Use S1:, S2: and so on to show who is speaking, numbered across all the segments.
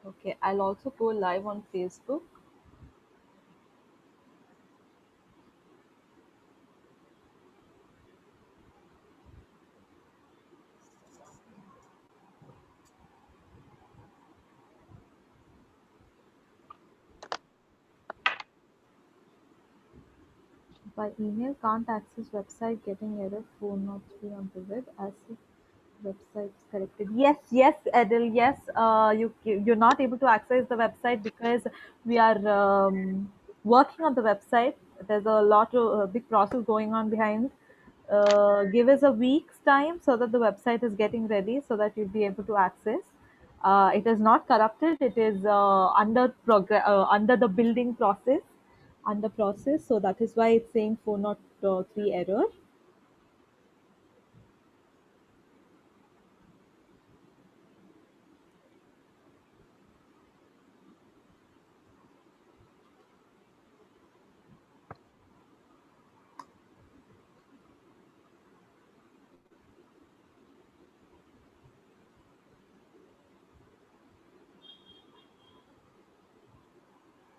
S1: Okay, I'll also go live on Facebook. By email, can't access website, getting error 403 on the web as if website's corrected. Yes, yes, Adil, yes. You're not able to access the website because we are working on the website. There's a lot of big process going on behind. Give us a week's time so that the website is getting ready so that you'll be able to access. It is not corrupted. It is under the building process, under process. So that is why it's saying 403 error.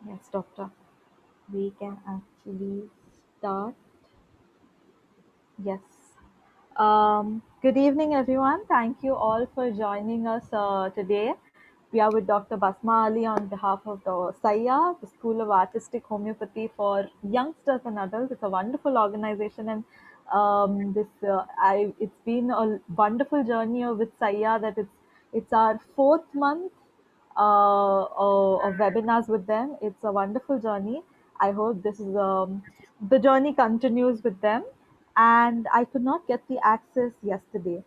S1: Yes, doctor. We can actually start. Yes. Good evening, everyone. Thank you all for joining us today. We are with Dr. Basma Ali on behalf of the SAIA, the School of Artistic Homeopathy for Youngsters and Adults. It's a wonderful organization, and it's been a wonderful journey with SAIA. That it's our fourth month of webinars with them. It's a wonderful journey. I hope this is the journey continues with them. And I could not get the access yesterday.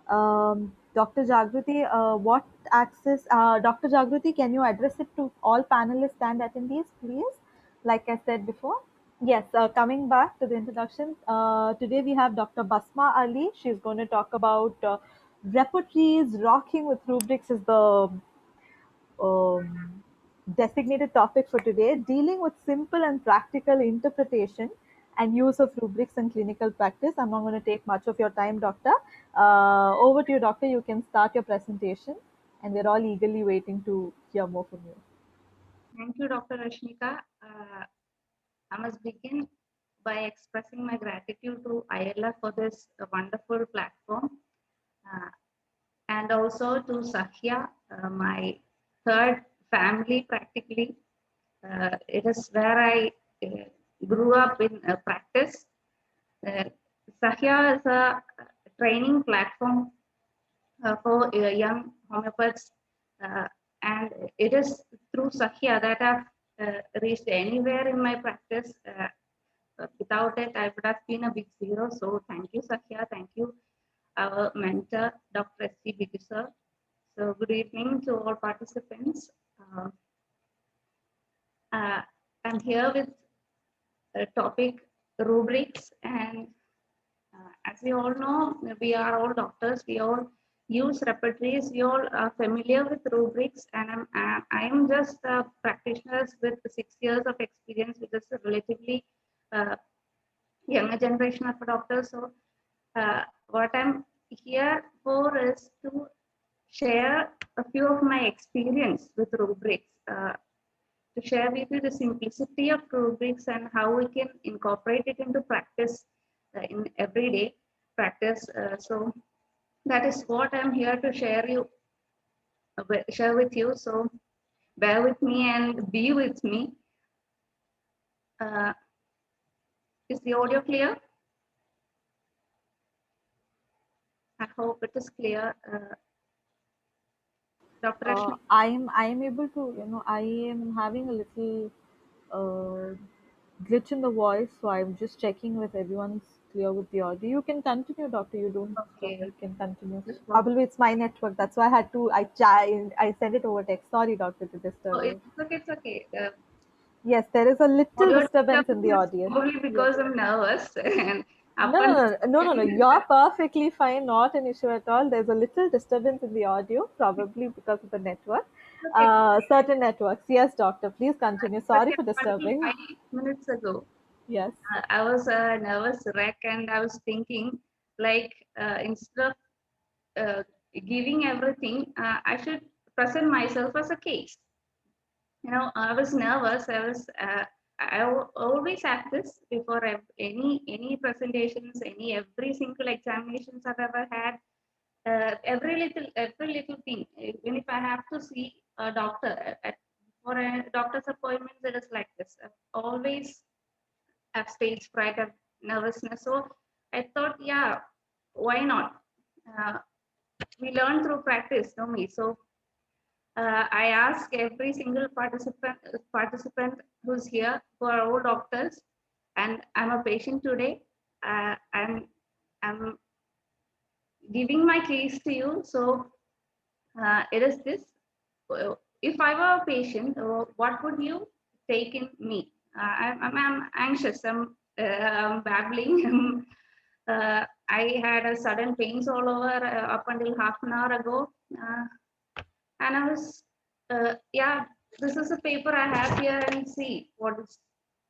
S1: Dr. Jagruti, what access? Dr. Jagruti, can you address it to all panelists and attendees, please? Like I said before. Yes, coming back to the introduction, today we have Dr. Basma Ali. She's going to talk about repertories. Rocking with rubrics is the um, designated topic for today, dealing with simple and practical interpretation and use of rubrics in clinical practice. I'm not going to take much of your time, Doctor. Over to you, Doctor. You can start your presentation, and we're all eagerly waiting to hear more from you.
S2: Thank you, Dr. Rashmika. I must begin by expressing my gratitude to ILR for this wonderful platform and also to Sahya, my third family practically. It is where I grew up in practice. Uh, Sahya is a training platform for young homeopaths, uh, and it is through Sahya that I've reached anywhere in my practice. Without it, I would have been a big zero. So thank you, Sahya. Thank you, our mentor, Dr. S.C. Bidu sir. So good evening to all participants. Uh, I'm here with the topic rubrics, and as we all know, we are all doctors. We all use repertories. We all are familiar with rubrics, and I'm just a practitioner with 6 years of experience, which is a relatively uh, younger generation of doctors. So what I'm here for is to share a few of my experience with rubrics, to share with you the simplicity of rubrics and how we can incorporate it into practice in everyday practice. So that is what I'm here to share with you. So bear with me and be with me. Uh, is the audio clear? I hope it is clear. Dr. Rashmi.
S1: I'm able to, I am having a little glitch in the voice, so I'm just checking with everyone's clear with the audio. You can continue, Doctor. You don't stop.
S2: Okay.
S1: You can continue.
S2: Just one.
S1: Probably it's my network. That's why I had to. I sent it over text. Sorry, Doctor, to
S2: Oh,
S1: disturb you.
S2: it's okay. It's okay.
S1: Yes, there is a little
S2: Audio
S1: disturbance in the
S2: disturbance is
S1: audio.
S2: probably
S1: Yes.
S2: because I'm nervous and up
S1: No, no,
S2: and
S1: no, no, no, no. You're perfectly fine. Not an issue at all. There's a little disturbance in the audio, probably because of the network.
S2: okay.
S1: Certain networks. Yes, Doctor. Please continue. Sorry
S2: Okay,
S1: for
S2: until
S1: disturbing.
S2: 5 minutes ago,
S1: Yes.
S2: I was a nervous wreck and I was thinking, like, instead of giving everything, I should present myself as a case. I was nervous. Always have this before any presentations, every single examinations I've ever had. Every little thing. Even if I have to see a doctor for a doctor's appointment, it is like this. I always have stage fright, have nervousness. So I thought, yeah, why not? Uh, we learn through practice, no me. So I ask every single participant who's here, who are all doctors, and I'm a patient today. I'm giving my case to you. So it is this. If I were a patient, what would you take in me? I'm anxious. I'm babbling. I had a sudden pains all over up until half an hour ago. And I was, yeah, this is a paper I have here and see what is,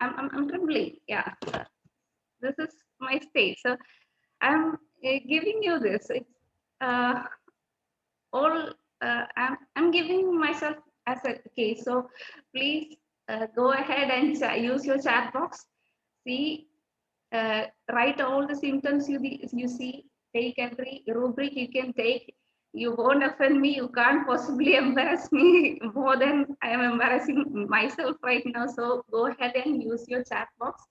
S2: I'm trembling. Yeah, this is my state. So I'm giving you this. It's uh, all, I'm giving myself as a case. So please go ahead and use your chat box. See, write all the symptoms you see, take every rubric you can take. You won't offend me. You can't possibly embarrass me more than I am embarrassing myself right now. So go ahead and use your chat box.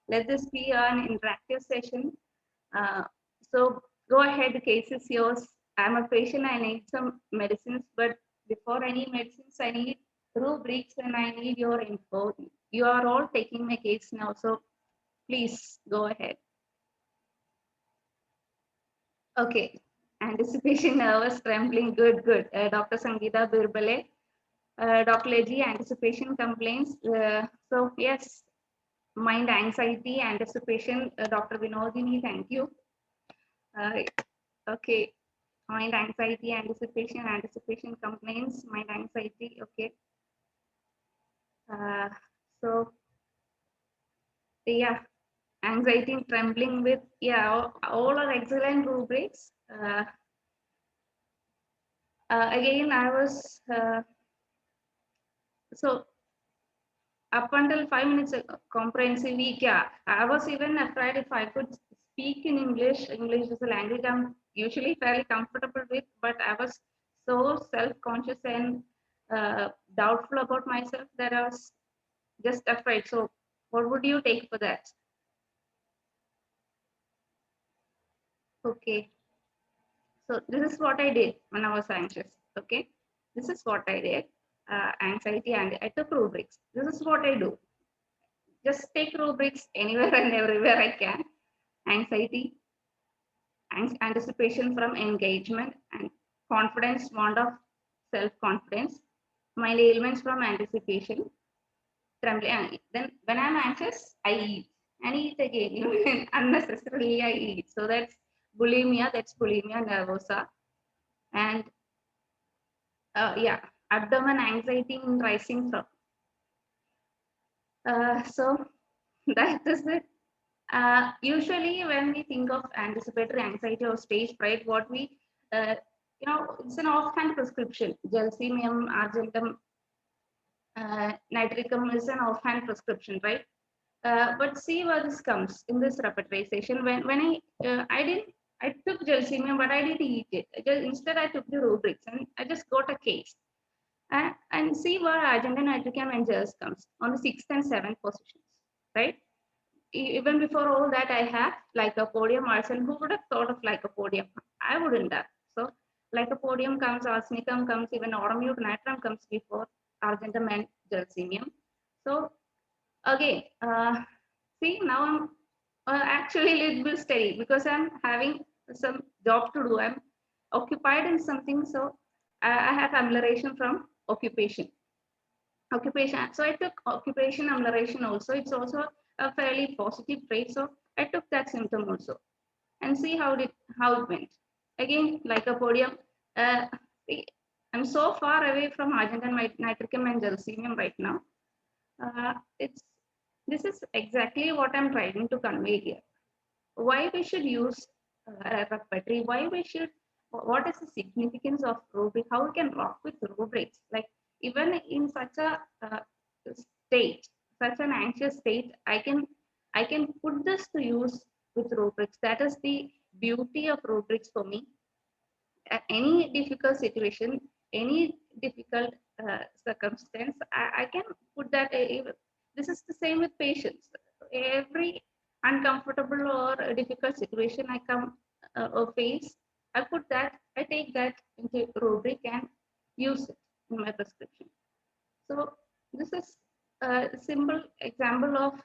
S2: Let this be an interactive session. Uh, so go ahead, the case is yours. I'm a patient. I need some medicines, but before any medicines, I need rubrics and I need your info. You are all taking my case now. So please go ahead. Okay. Anticipation, nervous, trembling. Good, good. Dr. Sangeeta Birbale. Dr. Leji, anticipation complaints. So, yes, mind anxiety, anticipation. Dr. Vinodini, thank you. Okay. Mind anxiety, anticipation complaints, mind anxiety. Okay. Uh, so, yeah, anxiety and trembling with, yeah, all are excellent rubrics. Again, I was, so up until 5 minutes comprehensive week, yeah, I was even afraid if I could speak in English. English is a language I'm usually fairly comfortable with, but I was so self-conscious and doubtful about myself that I was just afraid. So what would you take for that? Okay. So this is what I did when I was anxious. Okay. This is what I did. Anxiety, and I took rubrics. This is what I do. Just take rubrics anywhere and everywhere I can. Anxiety, anticipation from engagement, and confidence, want of self-confidence. My ailments from anticipation, trembling. Then when I'm anxious, I eat and eat again. Unnecessarily, I eat. So that's bulimia. That's bulimia nervosa. And yeah, abdomen anxiety rising from. So that is it. Usually, when we think of anticipatory anxiety or stage fright, what we, it's an offhand prescription. Gelsemium, argentum, nitricum is an offhand prescription, right? But see where this comes in this repetition. When I took gelsemium, but I didn't eat it. Instead, I took the rubrics and I just got a case. And see where argentum, nitricum, and gels comes on the 6th and 7th positions, right? Even before all that, I have lycopodium, arsenic. Who would have thought of lycopodium? I wouldn't have. So lycopodium comes, arsenicum comes, even automute natrum comes before argentum and gelsemium. So again, see now I'm actually a little bit steady because I'm having some job to do. I'm occupied in something, so I have amelioration from occupation. So I took occupation amelioration also. It's also a fairly positive trait. So I took that symptom also and see how it went. Again, like a podium, see, I'm so far away from argentum, nitricum, and gelsemium right now. It's this is exactly what I'm trying to convey here. Why we should use repertory? what is the significance of rubric, how we can rock with rubrics. Like even in such a state, such an anxious state, I can put this to use with rubrics. That is the beauty of rubrics for me. At any difficult situation, any difficult circumstance, I can put that. This is the same with patients. Every uncomfortable or a difficult situation I come or face, I take that into rubric and use it in my prescription. So this is a simple example of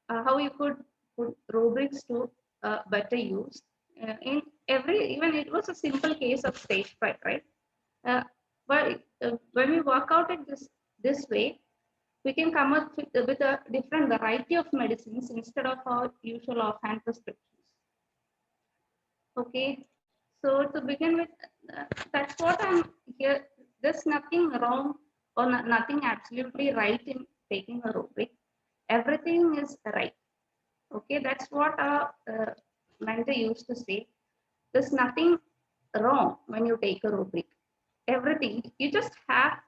S2: how you could put rubrics to better use. In every, even it was a simple case of stage fright, right? Uh, but when we work out it this way, we can come up with a different variety of medicines instead of our usual offhand prescriptions. Okay, so to begin with, that's what I'm here. There's nothing wrong or nothing absolutely right in taking a rubric. Everything is right. Okay, that's what our mentor used to say. There's nothing wrong when you take a rubric. Everything, you just have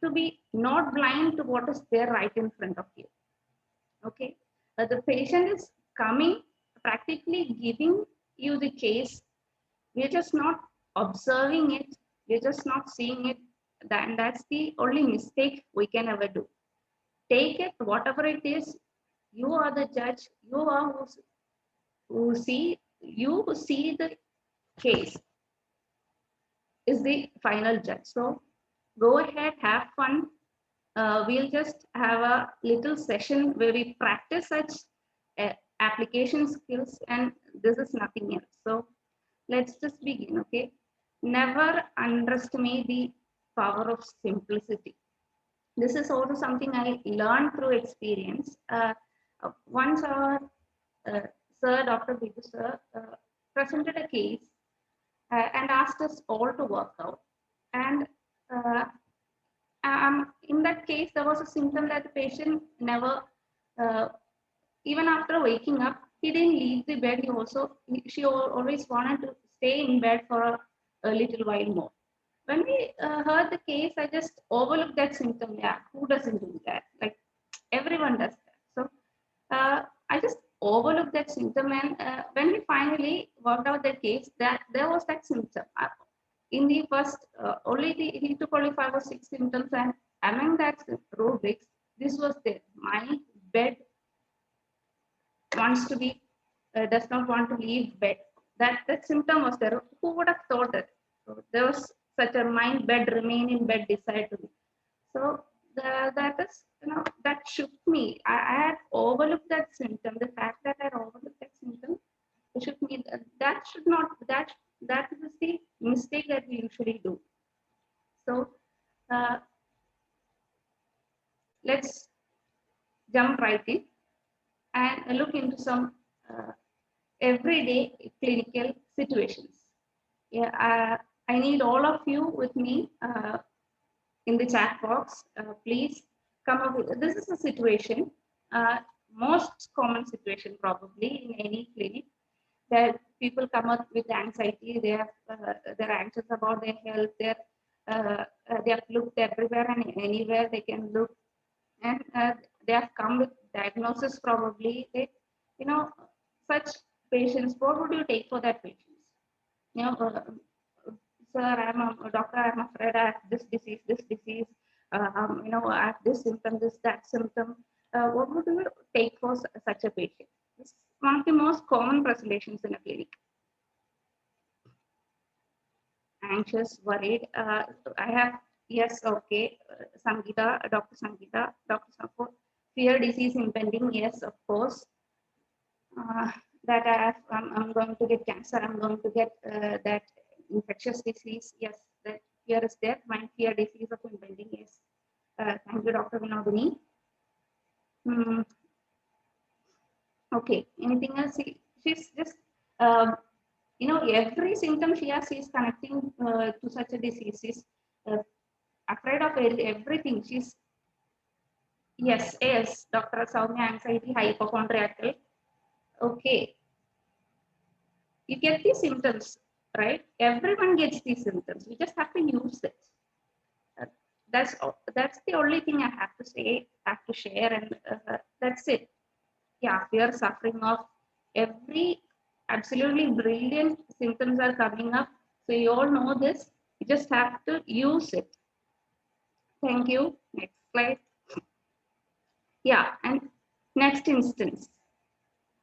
S2: to be not blind to what is there right in front of you. Okay, the patient is coming, practically giving you the case. We're just not observing it, we're just not seeing it. That's the only mistake we can ever do. Take it, whatever it is, you are the judge, you are who see the case is the final judge. So go ahead, have fun. We'll just have a little session where we practice such application skills, and this is nothing else. So let's just begin, okay? Never underestimate the power of simplicity. This is also something I learned through experience. Once our sir, Dr. Bidu sir, presented a case and asked us all to work out. And uh, in that case, there was a symptom that the patient never, uh, even after waking up, he didn't leave the bed. She always wanted to stay in bed for a little while more. When we heard the case, I just overlooked that symptom. Yeah, who doesn't do that? Like everyone does that. So I just overlooked that symptom, and when we finally worked out the case, that there was that symptom. In the first, he took only 5 or 6 symptoms, and among that rubrics, this was there. My bed wants to be, does not want to leave bed. That symptom was there. Who would have thought that? So there was such a mind bed, remain in bed, decide to be. So that is, that shook me. I had overlooked that symptom. The fact that I had overlooked that symptom, it shook me. That should not, that is the mistake that we usually do. So let's jump right in and look into some everyday clinical situations. Yeah, I need all of you with me in the chat box. Please come up with, this is a situation, most common situation probably in any clinic, that people come up with anxiety. They're anxious about their health. They have looked everywhere and anywhere they can look, and they have come with diagnosis probably. You know, such patients, what would you take for that patient? Sir, I'm a doctor, I'm afraid I have this disease, I have this symptom, that symptom. What would you take for such a patient? This is one of the most common presentations in a clinic. Anxious, worried. I have, yes, okay, Sangeeta, Dr. Sapo, fear disease impending, yes, of course. That I'm going to get cancer, I'm going to get that infectious disease, yes, that fear is there, my fear disease of impending, yes. Thank you, Dr. Vinodini. Okay, anything else? She's just, every symptom she has, she's connecting to such a disease. She's afraid of everything. She's, yes, Dr. Soumya, anxiety, hypochondriacal. Okay, you get these symptoms. right? Everyone gets these symptoms. We just have to use it. That's the only thing I have to say, have to share, and that's it. Yeah, we are suffering of every absolutely brilliant symptoms are coming up. So you all know this. You just have to use it. Thank you. Next slide. Yeah, and next instance.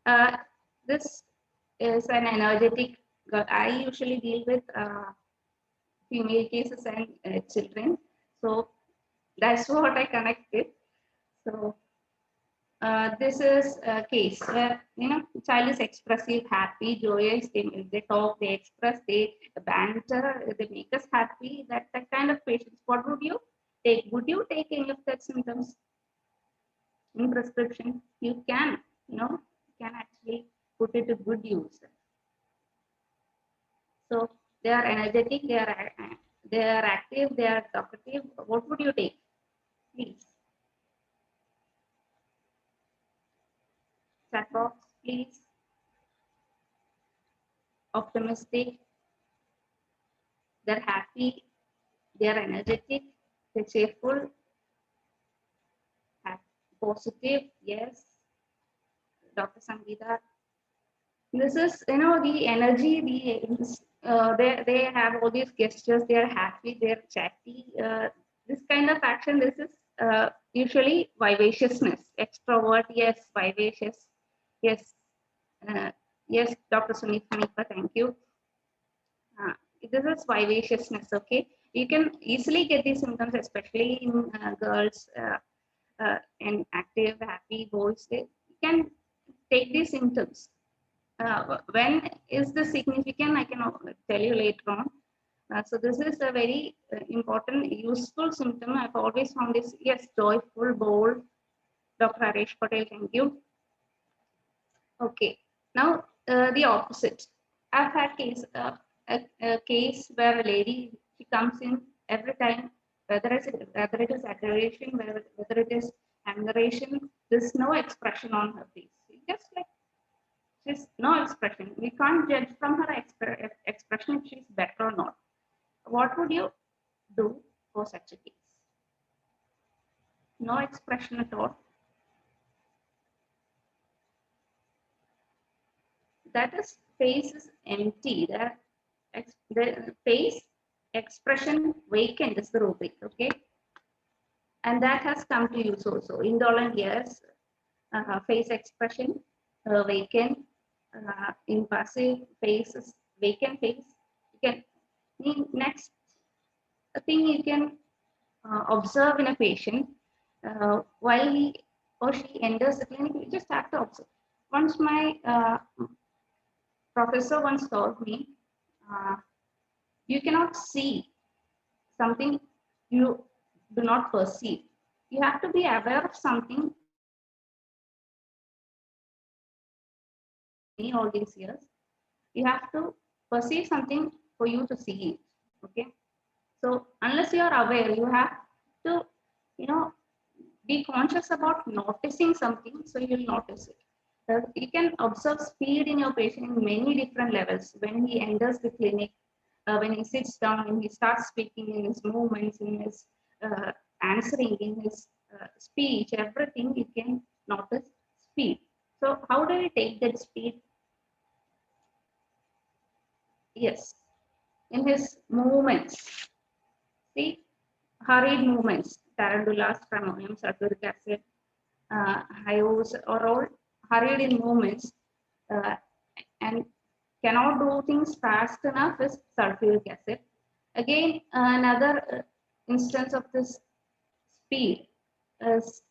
S2: Uh, this is an energetic. I usually deal with female cases and children. So that's what I connected. So this is a case where child is expressive, happy, joyous. They talk, they express, they banter, they make us happy. That kind of patients. What would you take? Would you take any of that symptoms in prescription? You can, can actually put it to good use. So they are energetic, they are active, they are talkative. What would you take? Please, chat box, please. Optimistic, they're happy, they're energetic, they're cheerful, positive. Yes, Dr. Sangeeta. This is, the energy. They have all these gestures. They are happy. They are chatty. This kind of action. This is usually vivaciousness. Extrovert. Yes, vivacious. Yes, uh, yes, Dr. Sunit Hanifa. Thank you. This is vivaciousness. Okay, you can easily get these symptoms, especially in girls and active, happy boys. They can take these symptoms. When is this significant? I can tell you later on. So this is a very important, useful symptom. I've always found this. Yes, joyful, bold. Dr. Harish Patel, thank you. Okay, now the opposite. I've had a case where a lady, she comes in every time, whether it is aggravation, whether it is admiration, there's no expression on her face. Just like she's no expression. We can't judge from her expression if she's better or not. What would you do for such a case? No expression at all. That is, face is empty. The face expression vacant is the rubric. Okay, and that has come to use also. Indolent, yes. Face expression vacant. Impassive face is vacant face. You can next thing you can observe in a patient while he or she enters the clinic. You just have to observe. Once my professor once told me, uh, you cannot see something you do not perceive. You have to be aware of something. Me all these years, you have to perceive something for you to see it. Okay, so unless you are aware, you have to, you know, be conscious about noticing something, so you'll notice it. You can observe speed in your patient in many different levels. When he enters the clinic, when he sits down, when he starts speaking, in his movements, in his uh, answering, in his speech, everything you can notice speed. So how do we take that speed? Yes, in his movements. See, hurried movements, tarantulas, stramonium, sulfuric acid, hyos are all hurried in movements uh, and cannot do things fast enough is sulfuric acid. Again, another instance of this speed is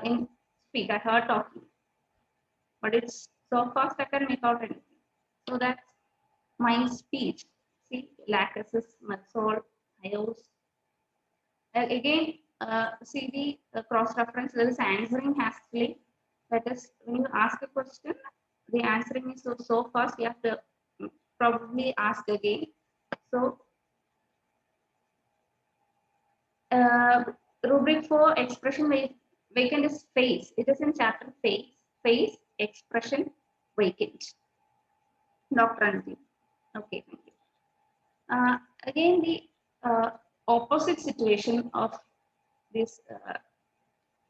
S2: in speak. I heard talking, but it's so fast I can make out anything. So that's my speech. See, lachesis, matsol, hyos. Again, see the cross reference. There is answering hastily. That is, when you ask a question, the answering is so fast, you have to probably ask again. So, uh, rubric for expression vacant is face. It is in chapter face, expression, vacant. Dr. Anji. Okay. Again, the opposite situation of this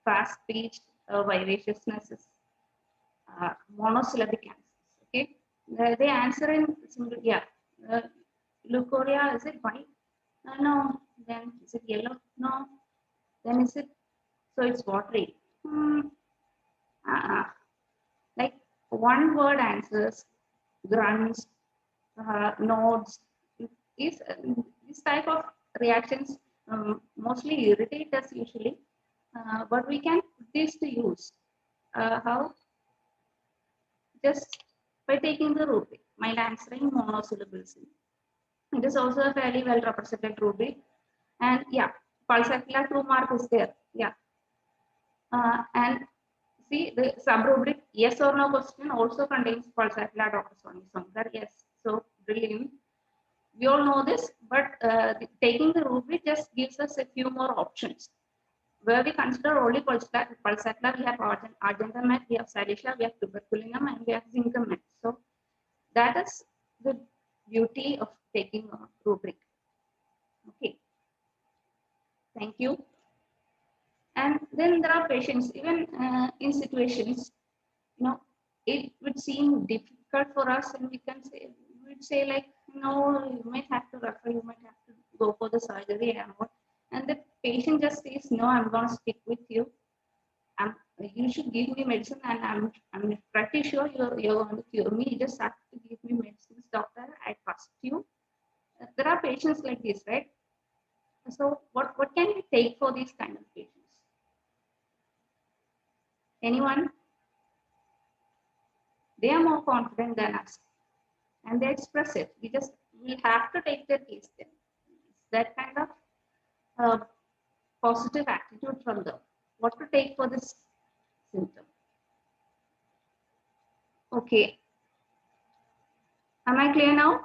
S2: fast speech vivaciousness is monosyllabic answers. Okay, they answer in single. Yeah, uh, leucorrhea, is it white? No. Then is it yellow? No. Then is it? So it's watery. Hmm. Uh, like one word answers, grunts, nodes. Is this type of reactions mostly irritate us usually, but we can put this to use. How? Just by taking the rubric, while answering monosyllables. It is also a fairly well represented rubric. And yeah, pulsatilla 2 mark is there. Yeah. And see the sub-rubric yes or no question also contains pulsatilla, Dr. Soni Sonkar. Yes. So brilliant. We all know this, but taking the rubric just gives us a few more options. Where we consider only pulsatilla, we have argentum, we have salicia, we have tuberculinum, and we have zincum. So that is the beauty of taking a rubric. Okay, thank you. And then there are patients, even in situations, it would seem difficult for us, and we'd say like, no, you might have to refer, you might have to go for the surgery and what. And the patient just says, no, I'm going to stick with you. You should give me medicine, and I'm pretty sure you're going to cure me. You just have to give me medicines, doctor. I trust you. There are patients like this, right? So what can we take for these kind of patients? Anyone? They are more confident than us, and they express it. We have to take their case then. It's that kind of positive attitude from them. What to take for this symptom? Okay. Am I clear now?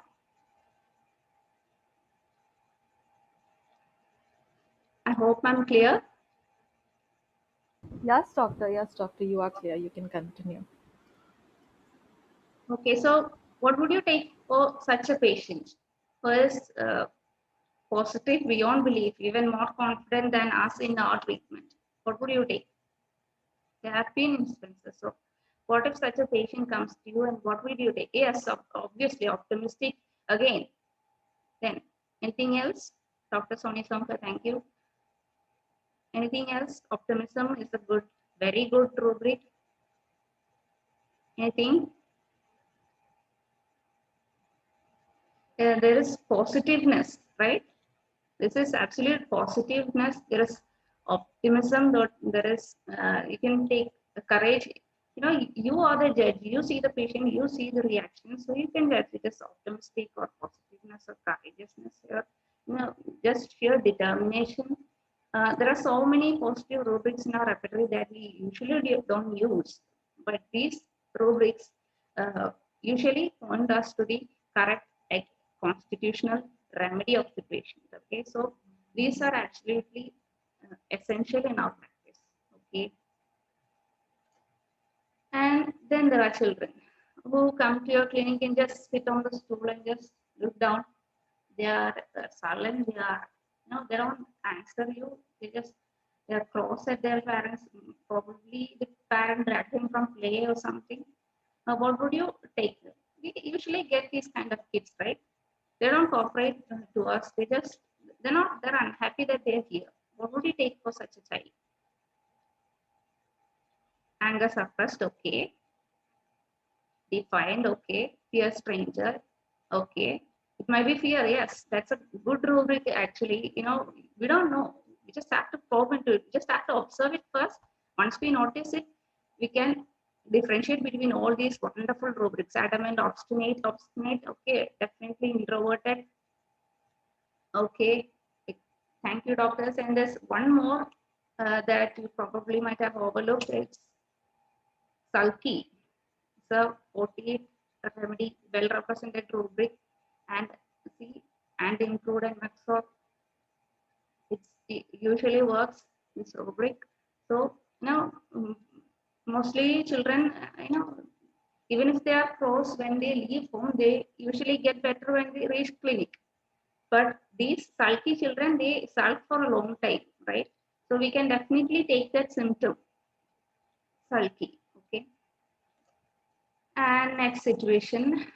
S2: I hope I'm clear.
S1: Yes, doctor. Yes, doctor. You are clear. You can continue.
S2: Okay, so what would you take for such a patient who is positive beyond belief, even more confident than us in our treatment? What would you take? There have been instances. So, what if such a patient comes to you, and what would you take? Yes, obviously optimistic again. Then, anything else? Dr. Soni Somka, thank you. Anything else? Optimism is a good, very good rubric. Anything? There is positiveness, right? This is absolute positiveness. There is optimism. There is you can take courage. You are the judge. You see the patient. You see the reaction. So you can judge it as optimistic or positiveness or courageousness. Or, just sheer determination. There are so many positive rubrics in our repertoire that we usually don't use, but these rubrics uh, usually point us to the correct constitutional remedy of the patient. Okay, so these are absolutely essential in our practice. Okay, and then there are children who come to your clinic and just sit on the stool and just look down. They are silent. They don't answer you. They're cross at their parents. Probably the parent dragged him from play or something. What would you take? We usually get these kind of kids, right? They don't cooperate to us. They're unhappy that they're here. What would you take for such a child? Anger suppressed, okay. Defiant, okay. Fear stranger, okay. It might be fear, yes. That's a good rubric actually. We don't know. We just have to probe into it. We just have to observe it first. Once we notice it, we can differentiate between all these wonderful rubrics. Adamant, obstinate, okay. Definitely introverted, okay. Thank you, doctors. And there's one more that you probably might have overlooked. It's sulky. It's a 48 remedy, well represented rubric, and see, and include and maxor. It usually works this rubric. So mostly children, even if they are pros when they leave home, they usually get better when they reach clinic. But these sulky children, they sulk for a long time, right? So we can definitely take that symptom, sulky. Okay. And next situation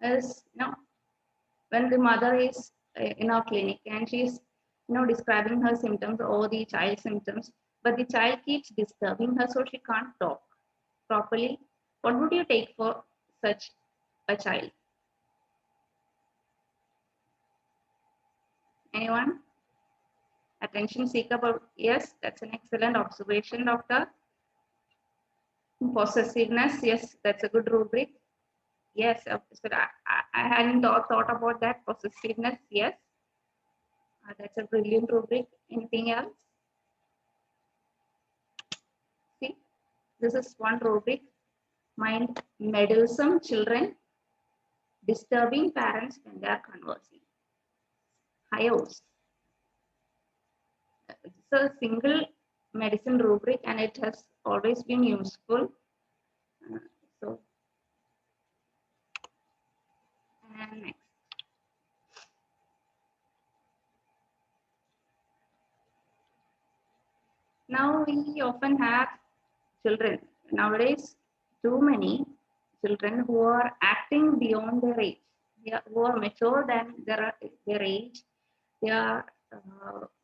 S2: is, when the mother is in our clinic and she's, describing her symptoms or the child symptoms, but the child keeps disturbing her, so she can't talk properly. What would you take for such a child? Anyone? Attention seeker, but yes, that's an excellent observation, doctor. Possessiveness, yes, that's a good rubric. Yes, so I hadn't thought about that. Possessiveness, yes, that's a brilliant rubric. Anything else? See, this is one rubric. Mind meddlesome children, disturbing parents when they are conversing. HIOS. It's a single medicine rubric and it has always been useful. So, and next. Now we often have children. Nowadays, too many children who are acting beyond their age, who are mature than their age. They are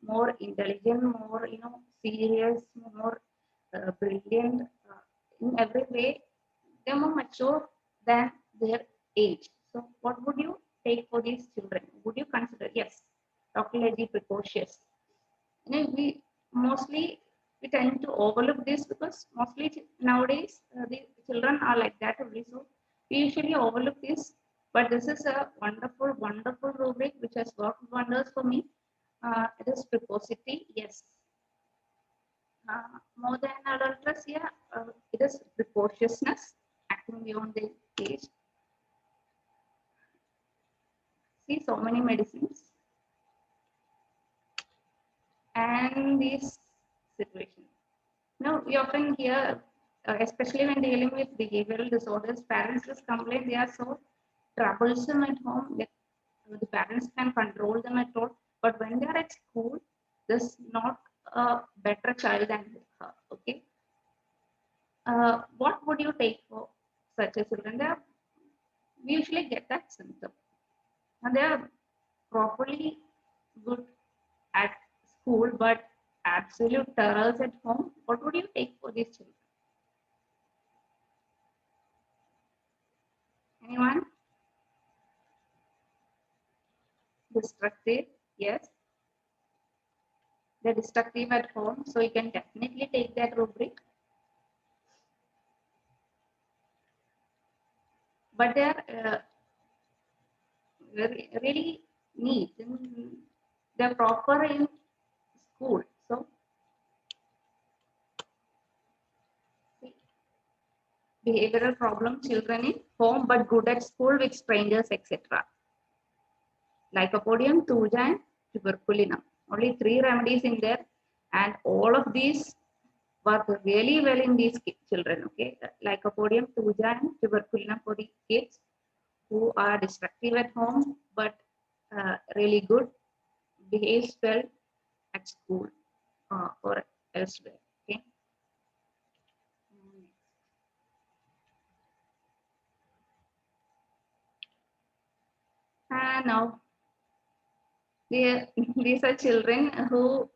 S2: more intelligent, more serious, more brilliant in every way. They are more mature than their age. So, what would you take for these children? Would you consider, yes, Dr. Lady, precocious? We mostly we tend to overlook this because mostly nowadays the children are like that only. So we usually overlook this, but this is a wonderful, wonderful rubric which has worked wonders for me. It is precocity, yes. More than adulteress, yeah, it is precociousness, acting beyond the age. See, so many medicines and these situations. Now, we often hear, especially when dealing with behavioral disorders, parents just complain they are so troublesome at home that the parents can control them at all. But when they are at school, there's not a better child than her. Okay. What would you take for such a children? We usually get that symptom. And they are properly good at school, but absolute terrors at home. What would you take for these children? Anyone? Destructive, yes. They're destructive at home, so you can definitely take that rubric. But they're really neat. They're proper in school. So, behavioral problem children in home, but good at school with strangers, etc. Lycopodium, thuja, and tuberculinum. Only 3 remedies in there, and all of these work really well in these children. Okay, Lycopodium, thuja, and tuberculinum for the kids who are destructive at home, but really good, behaves well at school or elsewhere. Okay. And now, these are children who,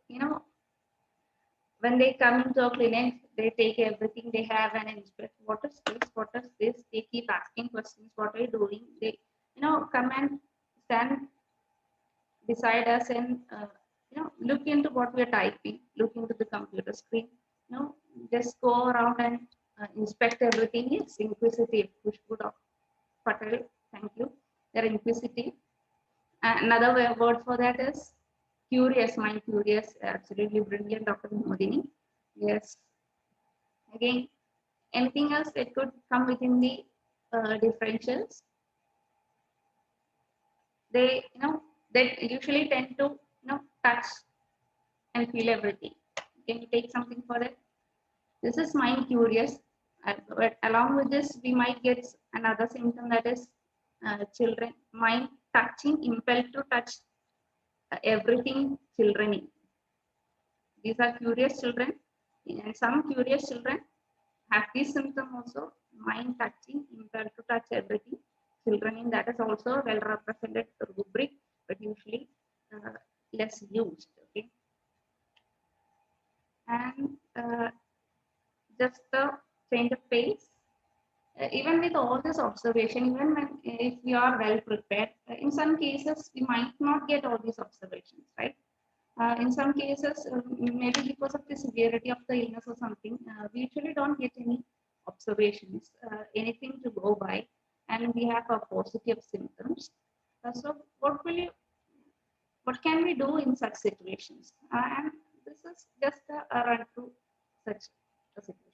S2: when they come into a clinic, they take everything they have and inspect. What is this? What is this? They keep asking questions. What are you doing? They, come and stand beside us and, look into what we are typing. Look into the computer screen. Just go around and inspect everything. It's inquisitive. Pushput Patel, thank you. They're inquisitive. Another word for that is curious, mind curious, absolutely brilliant, Dr. Modini. Yes. Again, anything else that could come within the differentials? They, they usually tend to, touch and feel everything. Can you take something for it? This is mind curious. But along with this, we might get another symptom that is children mind touching, impelled to touch everything children. These are curious children, and some curious children have this symptom also, mind touching, impelled to touch everything. Children in that is also well represented rubric, but usually less used. Okay, and just the change of pace. Even with all this observation, even when if we are well prepared, in some cases we might not get all these observations, right? In some cases, maybe because of the severity of the illness or something, we usually don't get any observations, anything to go by, and we have a positive symptoms. So, what can we do in such situations? And this is just a run through such a situation.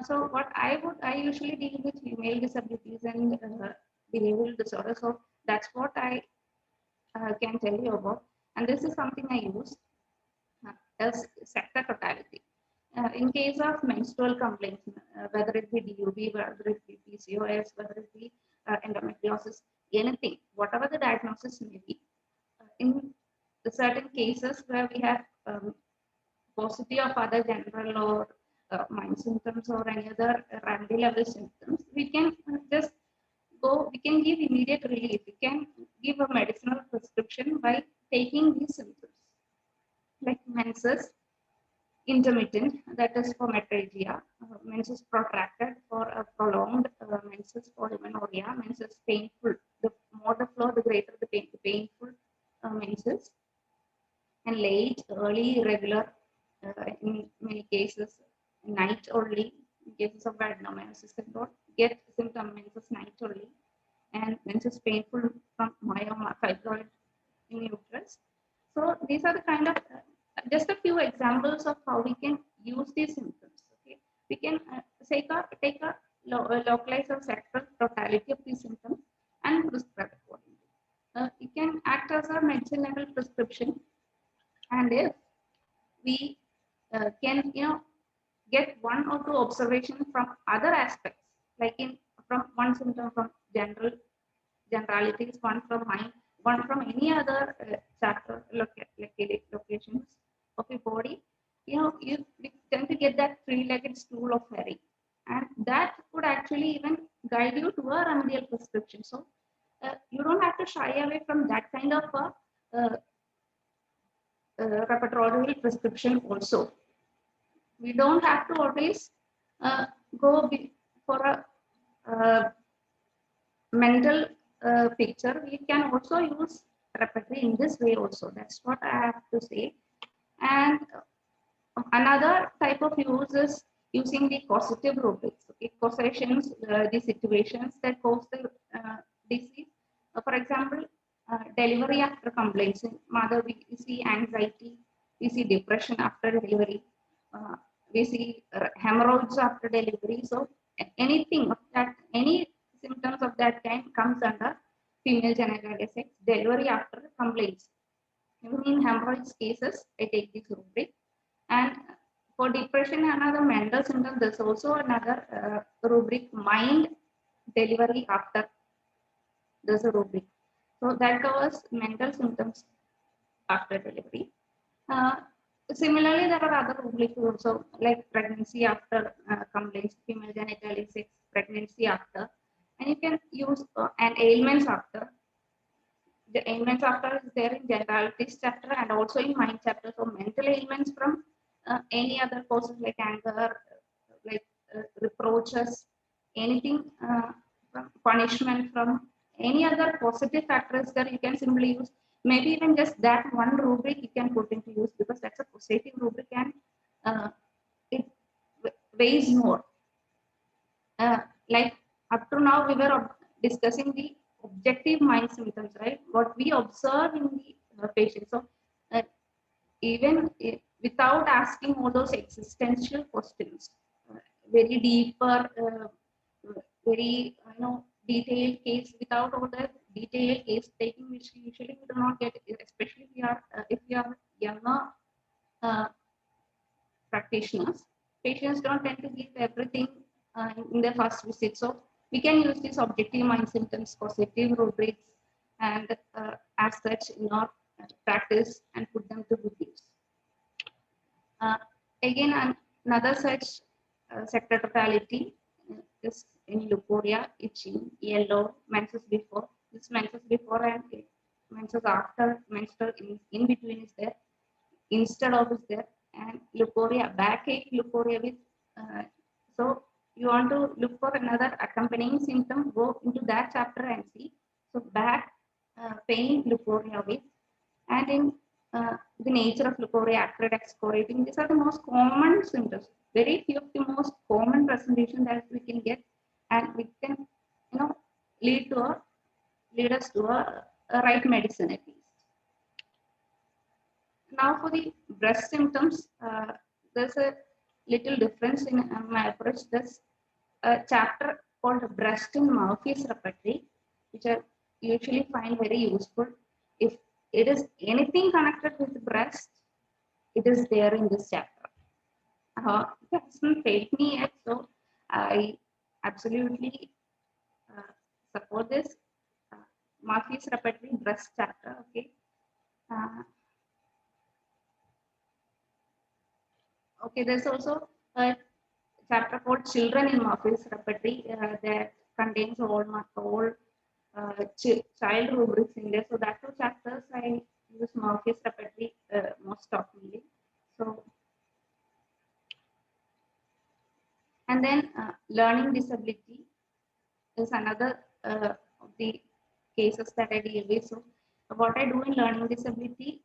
S2: So, I usually deal with female disabilities and behavioral disorders. So that's what I can tell you about, and this is something I use as sector totality. In case of menstrual complaints, whether it be DUB, whether it be PCOS, whether it be endometriosis, anything, whatever the diagnosis may be, in the certain cases where we have paucity of other general or mind symptoms or any other Randy level symptoms, we can just we can give immediate relief. We can give a medicinal prescription by taking these symptoms, like menses intermittent, that is for metralgia, menses protracted for a prolonged menses for amenorrhea, menses painful. The more the flow, the greater the pain, the painful menses, and late, early, irregular, in many cases, night only. In cases of adenomyosis syndrome, get symptom menses night only, and menses painful from myoma, fibroid in uterus. So these are the kind of just a few examples of how we can use these symptoms. Okay, we can take a localized or sectoral totality of these symptoms and prescribe accordingly. It can act as a medicine level prescription, and if we can get one or two observations from other aspects, like from one symptom from generalities, one from mind, one from any other chapter locations of your body, you tend to get that three-legged stool of Harry, and that could actually even guide you to a remedial prescription. So you don't have to shy away from that kind of a repertorial prescription also. We don't have to always go for a mental picture. We can also use repertory in this way also. That's what I have to say. And another type of use is using the causative rubrics. Okay, causations, the situations that cause the disease. For example, delivery after complaints. In mother, we see anxiety, we see depression after delivery, we see hemorrhoids after delivery. So anything of that, any symptoms of that kind comes under female genital defects, delivery after complaints. Even in hemorrhoids cases, I take this rubric. And for depression and other mental symptoms, there's also another rubric, mind delivery after. There's a rubric. So that covers mental symptoms after delivery. Similarly, there are other rubrics also, like pregnancy after complaints, female genital sex, pregnancy after, and you can use and ailments after. The ailments after is there in generalities chapter and also in mind chapter. So mental ailments from any other causes like anger, like reproaches, anything from punishment, from any other positive factors that you can simply use. Maybe even just that one rubric you can put into use, because that's a positive rubric and it weighs more. Like up to now, we were discussing the objective mind symptoms, right? What we observe in the patient. So even without asking all those existential questions, very deeper, very detailed case, without all that detailed case taking, which usually we do not get, especially if we are younger practitioners. Patients don't tend to give everything in their first visit. So we can use these objective mind symptoms, causative rubrics, and as such, practice and put them to good use. Again, another such sector totality is in leukorrhea, itching, yellow, menses before. This menses before and menses after, menstrual in between is there, instead of is there, and leukorrhea, backache leukorrhea with. So you want to look for another accompanying symptom, go into that chapter and see. So back pain leukorrhea with, and in the nature of leukorrhea, acrid excoriating, these are the most common symptoms. Very few of the most common presentation that we can get, and we can, lead to lead us to a right medicine at least. Now for the breast symptoms, there's a little difference in my approach. There's a chapter called breast and mouthpiece repertory, which I usually find very useful. If it is anything connected with breast, it is there in this chapter. It hasn't failed me yet, so I absolutely support this mouthpiece repertory breast chapter. Okay. Okay, there's also a chapter called Children in Murphy's Repertory that contains all child rubrics in there. So that two chapters I use Murphy's Repertory most often. So, and then learning disability is another of the cases that I deal with. So what I do in learning disability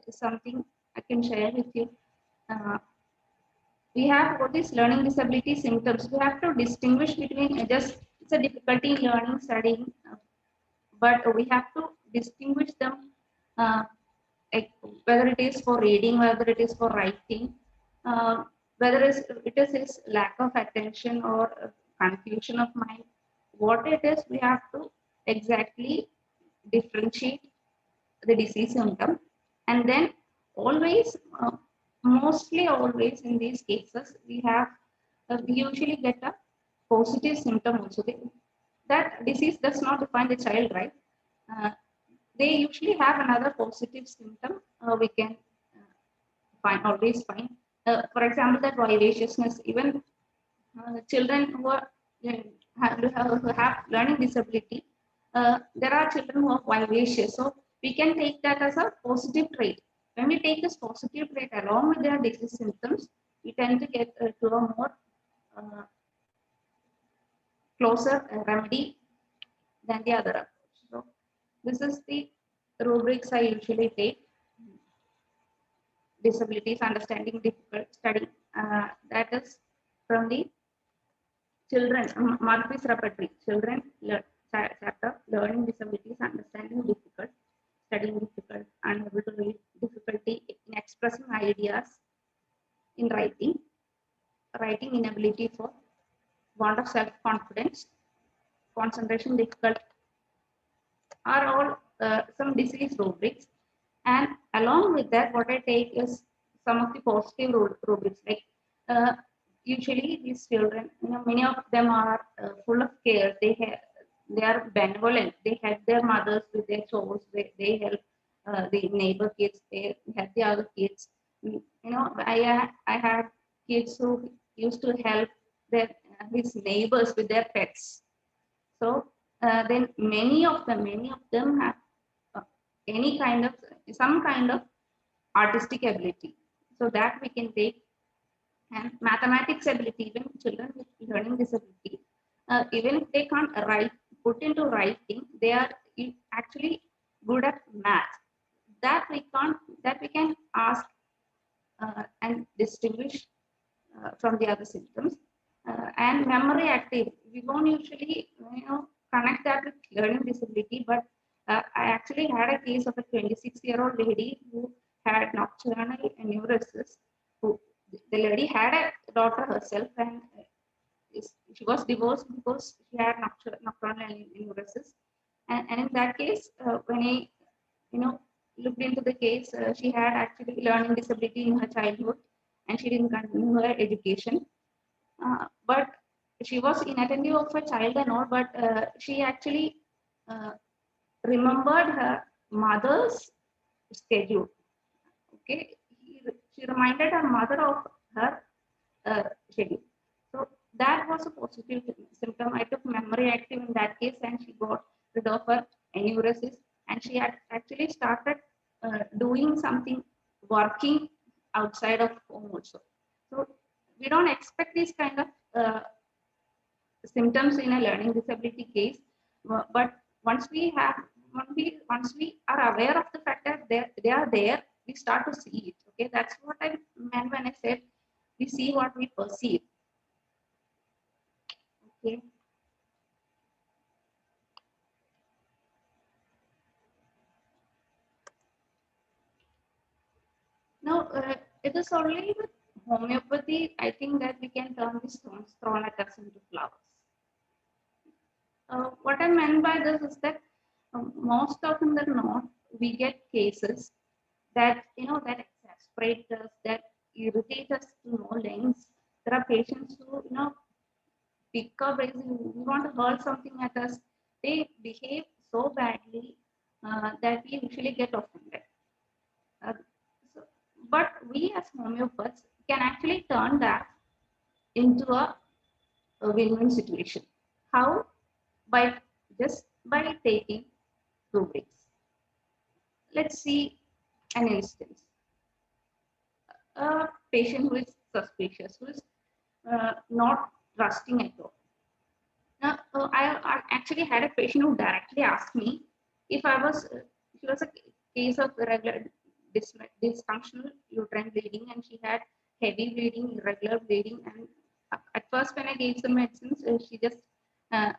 S2: is something I can share with you. We have what is learning disability symptoms. We have to distinguish between just it's a difficulty in learning, studying, but we have to distinguish them, like whether it is for reading, whether it is for writing, whether it is his lack of attention or confusion of mind. What it is, we have to exactly differentiate the disease symptom, and then always mostly always in these cases we have we usually get a positive symptom also. That disease does not define the child, right? They usually have another positive symptom we can always find. For example, that vivaciousness. Even children who are who have learning disability, there are children who are vivacious. So we can take that as a positive trait. When we take this positive trait along with their disease symptoms, we tend to get to a more closer remedy than the other approach. So this is the rubrics I usually take. Disabilities, understanding difficult study. That is from the children, Murphy's repertory. Children chapter, learning disabilities, understanding difficult, studying difficult, unable to read, difficulty in expressing ideas in writing, writing inability for want of self-confidence, concentration difficult, are all some disease rubrics. And along with that, what I take is some of the positive rubrics. Like usually these children, many of them are full of care. They are benevolent. They help their mothers with their chores. They help the neighbor kids. They help the other kids. I had kids who used to help his neighbors with their pets. So then many of them have uh, some kind of artistic ability. So that we can take, and mathematics ability, even children with learning disability, even if they can't write, put into writing, they are actually good at math. That we can ask and distinguish from the other symptoms. And memory active, we don't usually connect that with learning disability, but I actually had a case of a 26-year-old lady who had nocturnal neurosis. The lady had a daughter herself, and she was divorced because she had nocturnal neurosis. And in that case, when I looked into the case, she had actually learning disability in her childhood, and she didn't continue her education. But she was inattentive of her child and all, but she actually remembered her mother's schedule. Okay, she reminded her mother of her schedule. So that was a positive symptom. I took memory active in that case, and she got rid of her enuresis, and she had actually started doing something, working outside of home also. So we don't expect these kind of symptoms in a learning disability case, but once we have, once we are aware of the fact that they are there, we start to see it. Okay, that's what I meant when I said we see what we perceive. Okay. Now, it is only with homeopathy, I think, that we can turn the stones thrown at us into flowers. What I meant by this is that most often than not, we get cases that, that exasperate us, that irritate us to no lengths. There are patients who, pick up, we want to hurl something at us. They behave so badly that we usually get offended. Uh, so, but we as homeopaths can actually turn that into a win-win situation. How? By just by taking rubrics. Let's see an instance. A patient who is suspicious, who is not trusting at all. Now, I actually had a patient who directly asked me if I was, she was a case of irregular dysfunctional uterine bleeding, and she had heavy bleeding, irregular bleeding. And at first, when I gave some medicines, she just, had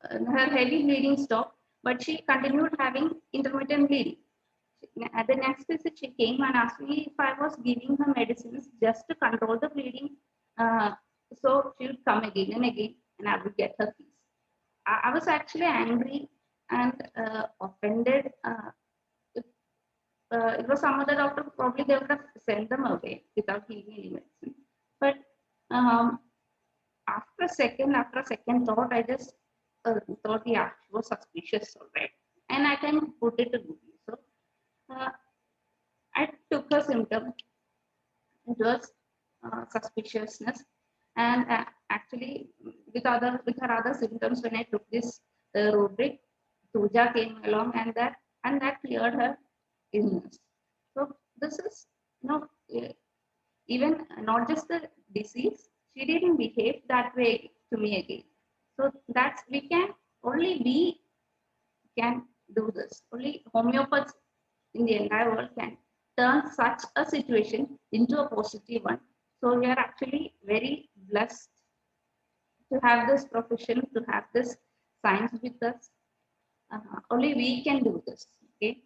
S2: her heavy bleeding stopped, but she continued having intermittent bleeding. At the next visit, she came and asked me if I was giving her medicines just to control the bleeding. Uh, so she would come again and again, and I would get her fees. I was actually angry and offended. If, it was some other doctor, probably they would have sent them away without giving any medicine. But um, after a second thought, I just thought, yeah, she was suspicious, all right, and I can put it to good use. So uh, I took her symptom. It was suspiciousness, and actually, with her other symptoms, when I took this rubric, Tuja came along, and that cleared her illness. So this is, even not just the disease, she didn't behave that way to me again. So that's, we can, only we can do this. Only homeopaths in the entire world can turn such a situation into a positive one. So we are actually very blessed to have this profession, to have this science with us. Only we can do this. Okay,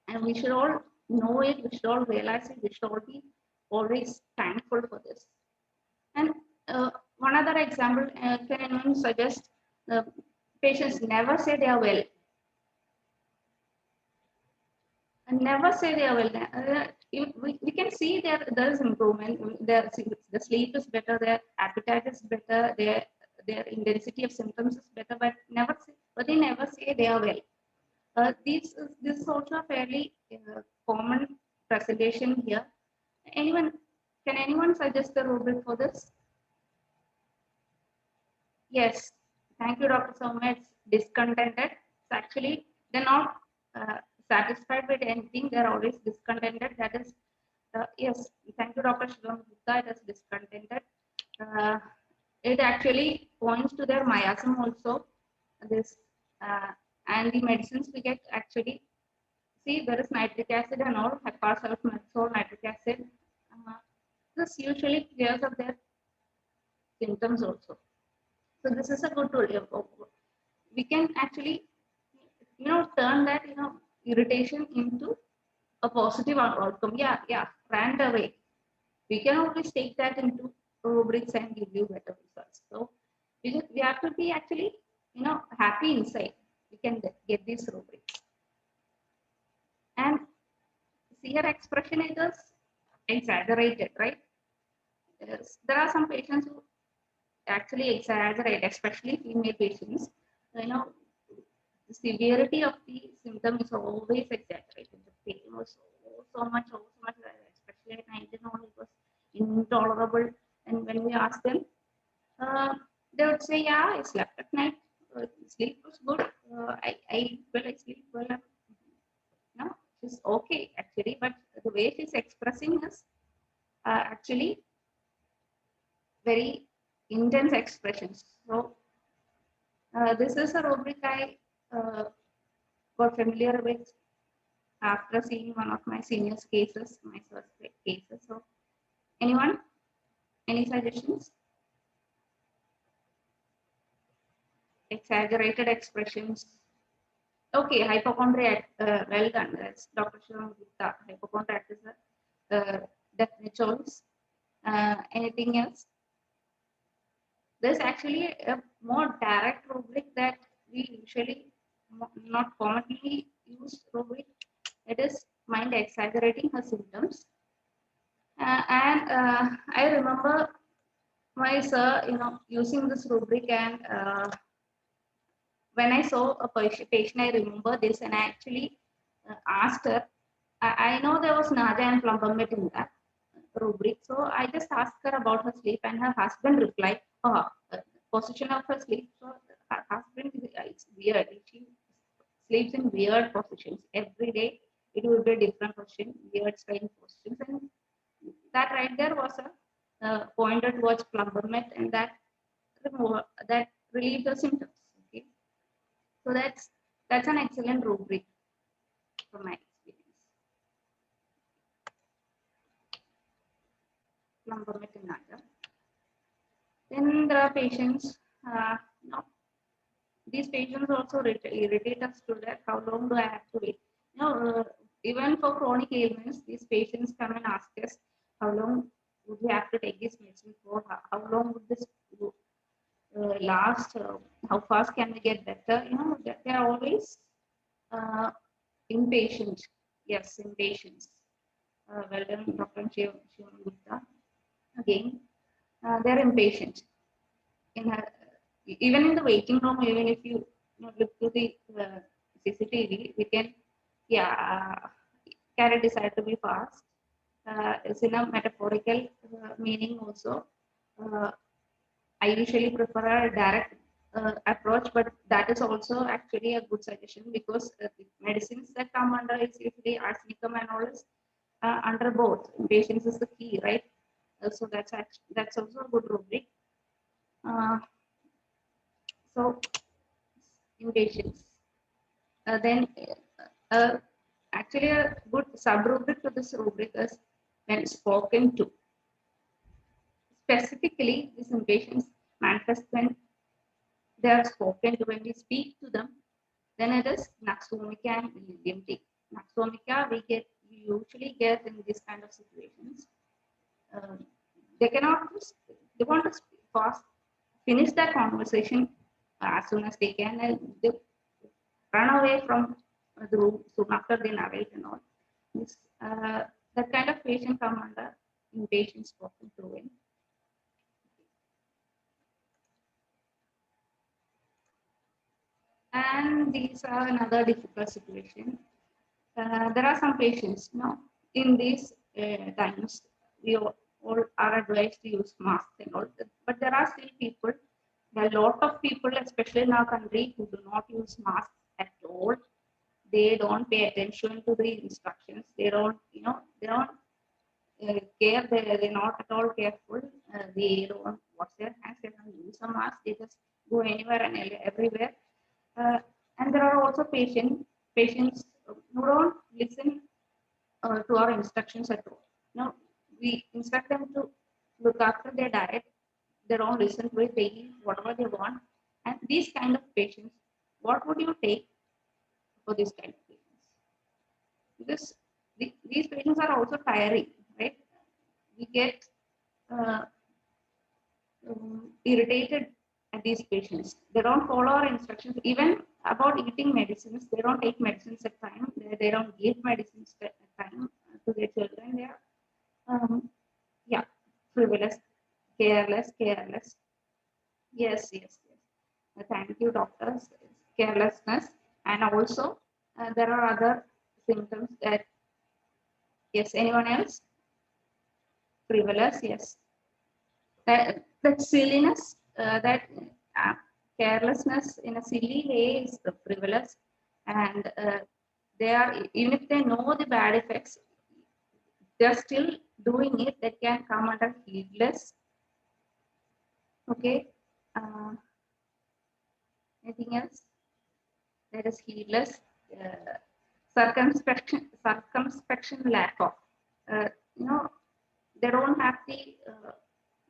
S2: and we should all know it. We should all realize it. We should all be always thankful for this. And one other example, can anyone suggest patients never say they are well? And never say they are well. We can see there is improvement. The sleep is better, their appetite is better, their intensity of symptoms is better, but they never say they are well. This is also a fairly common presentation here. Anyone, can anyone suggest the rubric for this? Yes, thank you, Dr. Soumya. It's discontented. It's actually, they're not satisfied with anything. They're always discontented. That is, yes, thank you, Dr. Shivam Gupta. It is discontented. Uh, it actually points to their miasm also. This and the medicines we get actually, see, there is nitric acid and all, hepasulfonazole, nitric acid. This usually clears up their symptoms also. So this is a good tool. We can actually, turn that, irritation into a positive outcome. Yeah, rant away. We can always take that into rubrics and give you better results. So we have to be actually, happy inside. We can get these rubrics. And see, her expression is just exaggerated, right? Yes. There are some patients who actually exaggerate, especially female patients. You know, the severity of the symptom is always exaggerated. The pain was so much, especially at 19 only, it was intolerable. And when we asked them, uh, they would say, "Yeah, I slept at night. Sleep was good. I sleep well. No, she's okay actually, but the way she's expressing is actually very intense expressions." So this is a rubric I got familiar with after seeing one of my seniors' cases, my first cases. So, anyone? Any suggestions? Exaggerated expressions. Okay, hypochondriac. Well done. That's Dr. Shivam Gupta. Hypochondriac is a definite choice. Anything else? There's actually a more direct rubric that we usually not commonly use rubric. It is mind exaggerating her symptoms. And I remember my sir, using this rubric, and when I saw a patient, I remember this, and I actually asked her. I know there was nausea and plumbermet in that rubric, so I just asked her about her sleep, and her husband replied, "Oh, position of her sleep." So her husband it's weird. She sleeps in weird positions every day. It will be a different position, weird strange positions, and that right there was a pointer towards plumbermet, and that relieved the symptoms. Okay, so that's an excellent rubric from my experience. Plumbermet and nausea. Then there are patients. No, these patients also irritate us to that. How long do I have to wait? Even for chronic ailments, these patients come and ask us, how long would we have to take this medicine for? How long would this last? How fast can we get better? They are always uh, impatient. Yes, impatience. Well done, Dr. Shivam Gupta. Again, they're impatient. Even in the waiting room, even if look to the CCTV, we can, yeah, carry desire to be fast. It's in a metaphorical meaning also. Uh, I usually prefer a direct approach, but that is also actually a good suggestion, because the medicines that come under is usually arsenicum and all is under both. Patience is the key, right? So that's also a good rubric. Uh, so impatience. Then uh, actually a good sub-rubric to this rubric is when spoken to. Specifically, this impatience manifests when they are spoken to. When we speak to them, then it is naxomica and william T. Naxomica we usually get in this kind of situations. Um, they cannot, they want to fast, finish that conversation as soon as they can, and they run away from the room soon after they narrate and all. This, that kind of patient come under impatient spoken to in. And these are another difficult situation. There are some patients, in these times, we all are advised to use masks and all, but there are still people, a lot of people, especially in our country, who do not use masks at all. They don't pay attention to the instructions. They don't care. They're not at all careful. They don't wash their hands. They don't use a mask. They just go anywhere and everywhere. Uh, and there are also patients who don't listen to our instructions at all. We instruct them to look after their diet. They don't listen to it. They eat whatever they want. And these kind of patients, what would you take for this kind of patients? Because these patients are also tiring, right? We get uh, irritated at these patients. They don't follow our instructions. Even about eating medicines, they don't take medicines at time. They don't give medicines at time to their children. They are, yeah, frivolous, careless. Yes. Thank you, doctors. Carelessness. And also, there are other symptoms that, yes, anyone else? Frivolous, yes. That silliness, that carelessness in a silly way is frivolous. And they are, even if they know the bad effects, they are still doing it. That can come under heedless. Okay. Uh, Anything else? That is heedless. Uh, circumspection lack of. Uh, you know, they don't have the,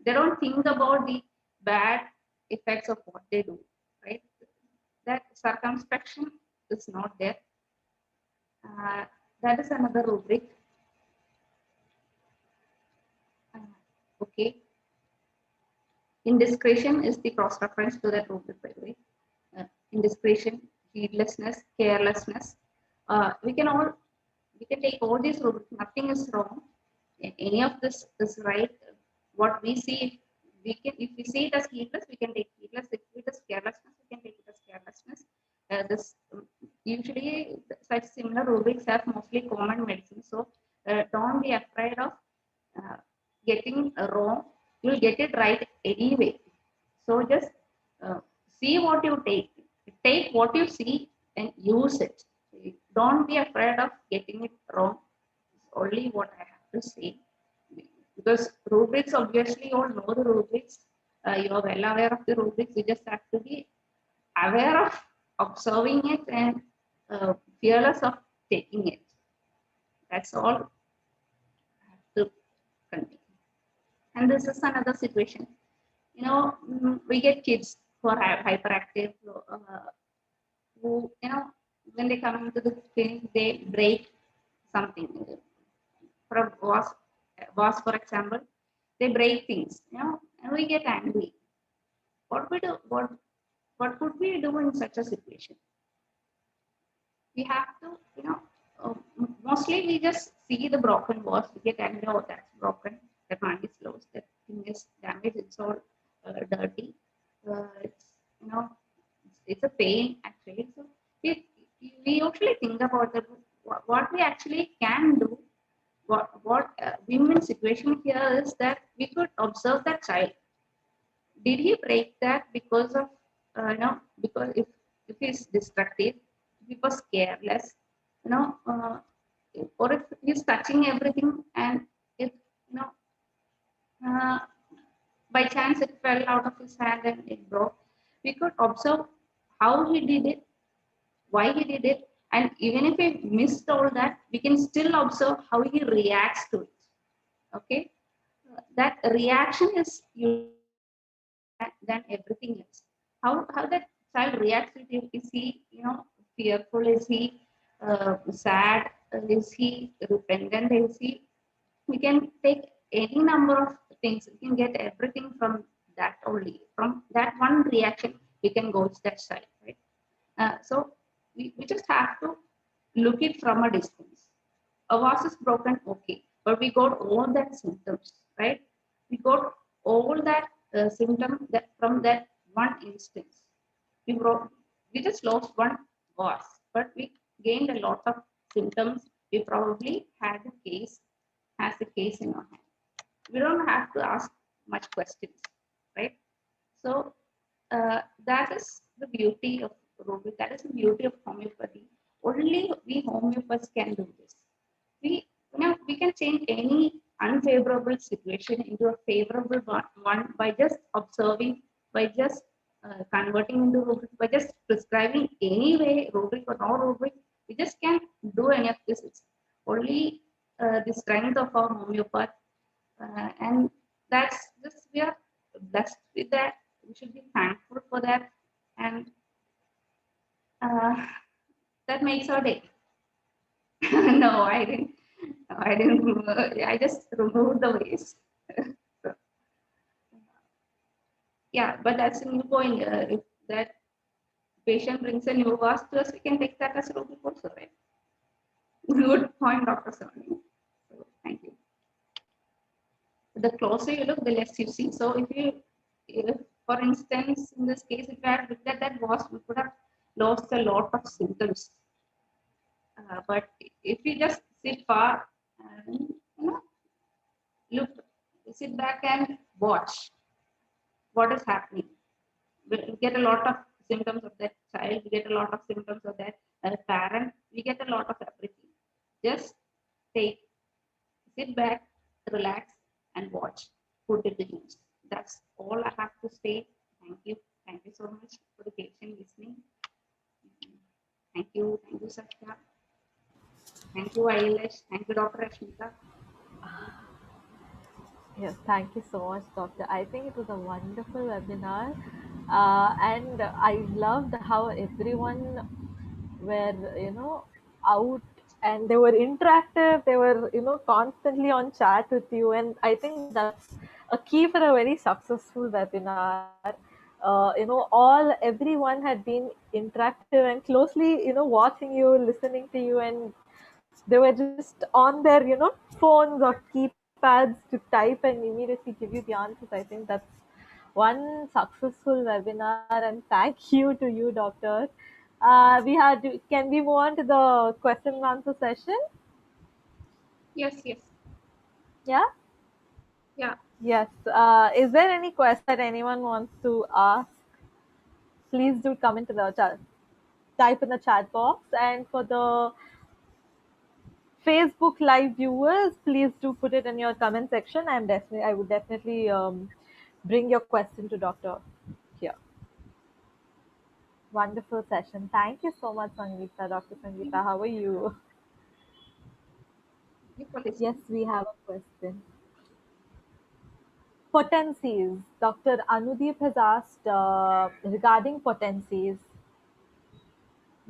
S2: they don't think about the bad effects of what they do, right? That circumspection is not there. Uh, that is another rubric. Uh, okay. Indiscretion is the cross reference to that rubric, by the way. Indiscretion, heedlessness, carelessness. We can all, we can take all these rubrics. Nothing is wrong. Any of this is right. What we see, we can, if we see it as heedless, we can take heedless. If it is carelessness, we can take it as carelessness. This usually such similar rubrics have mostly common medicine. So don't be afraid of uh, getting wrong. You'll get it right anyway. So just uh, see what you take. Take what you see and use it. Don't be afraid of getting it wrong. It's only what I have to say. Because rubrics, obviously, you all know the rubrics. You are well aware of the rubrics. You just have to be aware of observing it and fearless of taking it. That's all I have to continue. And this is another situation. We get kids who are hyperactive, who, when they come into the clinic, they break something. For was, for example, they break things, and we get angry. What we do, what could we do in such a situation? We have to, mostly we just see the broken vase, we get angry, oh, that's broken, that one is lost, that thing is damaged, it's all dirty. It's, it's a pain actually. So we usually think about that, what we actually can do. What win-win situation here is that we could observe that child. Did he break that because of, because if he's destructive, if he was careless, you know, uh, or if he's touching everything and if, you know, uh, by chance it fell out of his hand and it broke, we could observe how he did it, why he did it, and even if he missed all that, we can still observe how he reacts to it. Okay, that reaction is than everything else. How that child reacts to it? Is he, fearful? Is he sad? Is he repentant? Is he? We can take any number of things. We can get everything from that only. From that one reaction, we can gauge that child, right? So we just have to look it from a distance. A vase is broken, okay, but we got all that symptoms, right? We got all that symptom that from that one instance. We broke, we just lost one vase, but we gained a lot of symptoms. We probably had a case, has a case in our hand. We don't have to ask much questions, right? So that is the beauty of Ruby. That is the beauty of homeopathy. Only we homeopaths can do this. We can change any unfavorable situation into a favorable one by just observing, by just converting into rubric, by just prescribing any way, rubric or no rubric. We just can't do any of this. It's only the strength of our homeopath, and that's just, we are blessed with that. We should be thankful for that, and uh, that makes our day. No, I didn't. I didn't. I just removed the waste. So, yeah, but that's a new point. If that patient brings a new vase to us, we can take that as a rule also, right? Good point, Dr. Sony. So, thank you. The closer you look, the less you see. So, if for instance, in this case, if I had looked at that vase, we could have lost a lot of symptoms. But if you just sit far and look, sit back and watch what is happening. We get a lot of symptoms of that child. We get a lot of symptoms of that parent. We get a lot of everything. Just take, sit back, relax, and watch. Put it to use. That's all I have to say. Thank you. Thank you so much for the patient listening. Thank you. Thank you, Satya. Thank you, Ailesh. Thank you, Dr. Ashmita.
S1: Yes, thank you so much, Doctor. I think it was a wonderful webinar, and I loved how everyone were, out and they were interactive. They were, constantly on chat with you, and I think that's a key for a very successful webinar. Everyone had been interactive and closely, watching you, listening to you, and they were just on their, phones or keypads to type and immediately give you the answers. I think that's one successful webinar, and thank you to you, Doctor. Can we move on to the question and answer session?
S2: Yes, yes.
S1: Yeah.
S2: Yeah.
S1: Yes. Is there any question that anyone wants to ask? Please do come into the chat, type in the chat box, and for the Facebook live viewers, please do put it in your comment section. I would definitely bring your question to Doctor here. Wonderful session. Thank you so much, Sangeeta. Dr. Sangeeta, how are you?
S2: Thank you for
S1: Yes,
S2: listening.
S1: we have a question. Potencies. Dr. Anudeep has asked regarding potencies.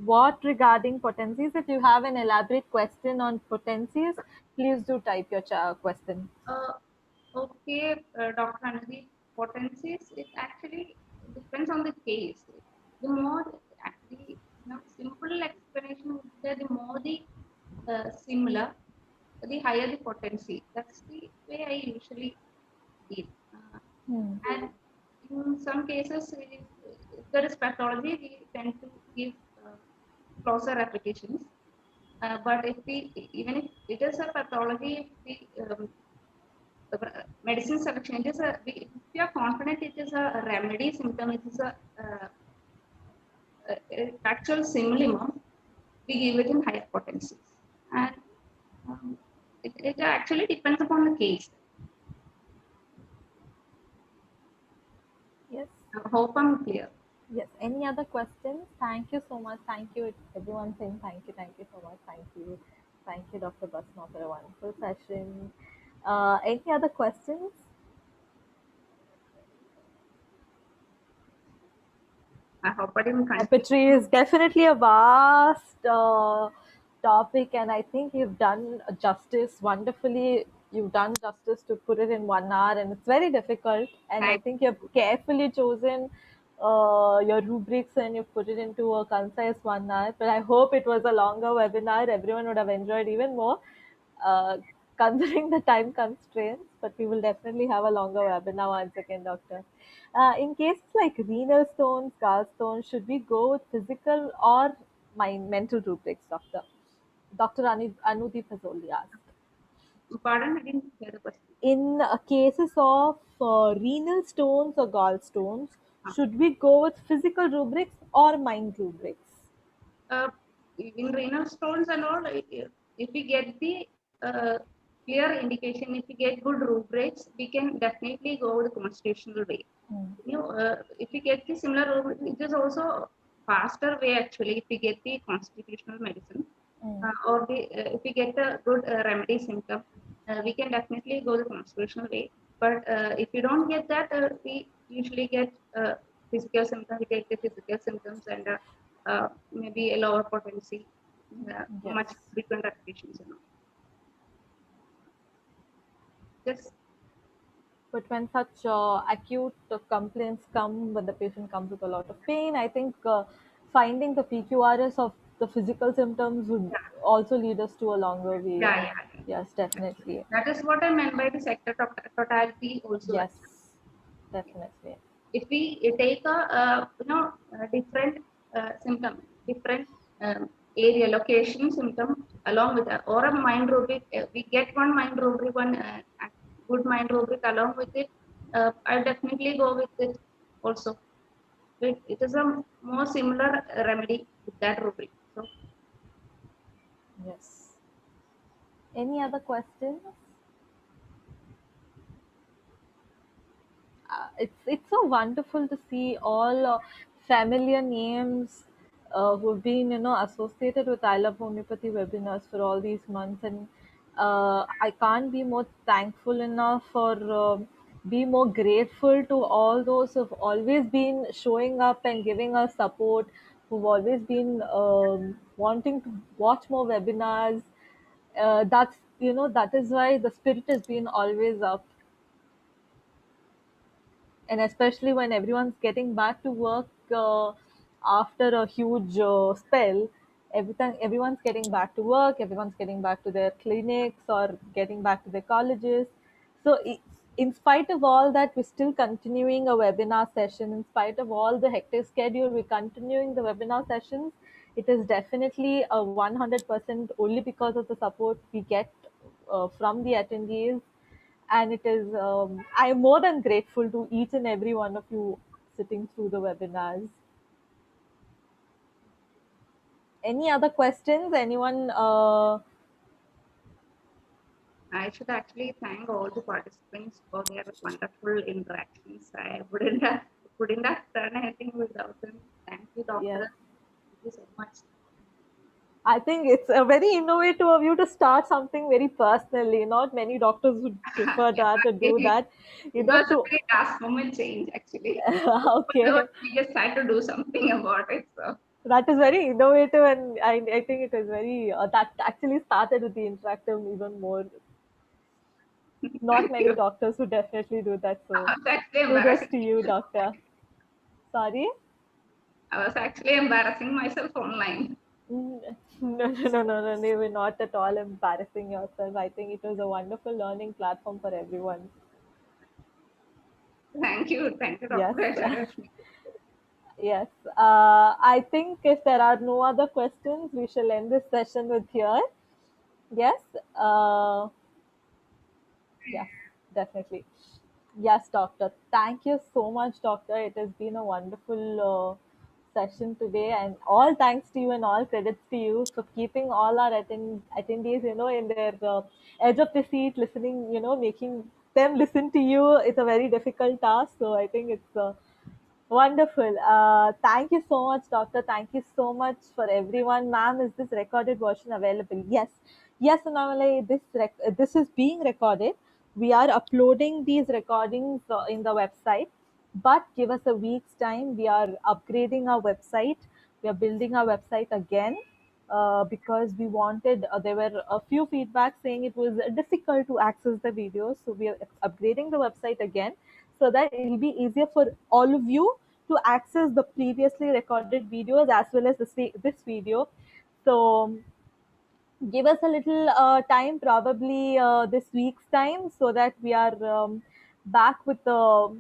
S1: What regarding potencies? If you have an elaborate question on potencies, please do type your question.
S2: Uh, okay, Dr. Anadi, potencies, it actually depends on the case. The more actually, simple explanation would be the more the similar, the higher the potency. That's the way I usually deal.
S1: Hmm.
S2: And in some cases, if there is pathology, we tend to give closer applications. But if we, even if it is a pathology, if we medicine selection, it is if we are confident it is a remedy symptom, it is a actual simillimum, we give it in higher potencies. And it actually depends upon the case.
S1: Yes.
S2: I hope I'm clear.
S1: Yes. Any other questions? Thank you so much. Thank you. Everyone saying thank you. Thank you so much. Thank you. Thank you, Dr. Basma, for a wonderful session. Any other questions?
S2: I hope I didn't confuse
S1: Puppetry is
S2: you.
S1: definitely a vast topic, and I think you've done justice wonderfully. You've done justice to put it in 1 hour, and it's very difficult. And I
S2: Thank
S1: think you've carefully chosen your rubrics and you've put it into a concise 1 hour. But I hope it was a longer webinar. Everyone would have enjoyed even more, uh, considering the time constraints. But we will definitely have a longer webinar once again, Doctor. In cases like renal stones, gallstones, should we go with physical or mental rubrics, Doctor? Dr. Anudeep has only asked.
S2: you. Pardon, I didn't hear the question.
S1: In cases of renal stones or gallstones,
S2: Uh,
S1: should we go with physical rubrics or mind rubrics?
S2: uh, in renal stones and all, if we get the uh, clear indication, if we get good rubrics, we can definitely go the constitutional way.
S1: Mm,
S2: If we get the similar rubric, it is also faster way actually. If we get the constitutional medicine,
S1: mm,
S2: or if we get a good remedy symptom, we can definitely go the constitutional way. But if you don't get that, we usually get physical symptoms. We get the physical symptoms and maybe a lower potency,
S1: yes.
S2: much frequent repetitions. Just
S1: But when such acute complaints come, when the patient comes with a lot of pain, I think finding the PQRS of the physical symptoms would
S2: yeah,
S1: also lead us to a longer way.
S2: yeah, yeah.
S1: Yes,
S2: Actually,
S1: definitely.
S2: that is what I meant by the sector totality also. Actually.
S1: Yes, definitely.
S2: If we take a different symptom, different area, location, symptom, along with that, or a mind rubric. We get one mind rubric, one good mind rubric along with it. I'll definitely go with it also. It is a more similar remedy with that rubric. So
S1: Yes. Any other questions? It's so wonderful to see all familiar names who've been associated with I Love Homeopathy webinars for all these months, and I can't be more thankful enough or be more grateful to all those who've always been showing up and giving us support, who've always been wanting to watch more webinars. That's that is why the spirit has been always up, and especially when everyone's getting back to work after a huge spell. Everyone's getting back to work, everyone's getting back to their clinics or getting back to their colleges. So in spite of all that, we're still continuing a webinar session. In spite of all the hectic schedule, we're continuing the webinar sessions. It is definitely a 100% only because of the support we get from the attendees, and it is I'm more than grateful to each and every one of you sitting through the webinars. Any other questions? Anyone?
S2: I should actually thank all the participants for their wonderful interactions. I wouldn't have done anything without them. Thank you,
S1: Yes,
S2: doctor. Thank you so much.
S1: I think it's a very innovative of you to start something very personally. Not many doctors would prefer that or do
S2: it
S1: that,
S2: was a
S1: to
S2: very last moment change actually.
S1: okay.
S2: We just had to do something about it. So
S1: That is very innovative, and I think it is very that actually started with the interactive even more. Not
S2: thank
S1: many
S2: you.
S1: doctors would definitely do that. So
S2: I was actually
S1: kudos
S2: embarrassing
S1: to you,
S2: myself.
S1: doctor. Sorry.
S2: I was actually embarrassing myself online.
S1: No, no, no, no, no. They were not at all embarrassing yourself. I think it was a wonderful learning platform for everyone.
S2: Thank you,
S1: Yes,
S2: Doctor.
S1: yes. I think if there are no other questions, we shall end this session with here. Yes. Yes, definitely. Yes, doctor. Thank you so much, doctor. It has been a wonderful session today, and all thanks to you and all credits to you for keeping all our attendees, in their edge of the seat, listening. Making them listen to you. It's a very difficult task. So I think it's wonderful. Thank you so much, doctor. Thank you so much for everyone. Ma'am, is this recorded version available? Yes. Yes, Anamale, this is being recorded. We are uploading these recordings in the website, but give us a week's time. We are upgrading our website. We are building our website again because we wanted, there were a few feedbacks saying it was difficult to access the videos. So we are upgrading the website again so that it will be easier for all of you to access the previously recorded videos as well as this video. So give us a little time, probably this week's time, so that we are back with the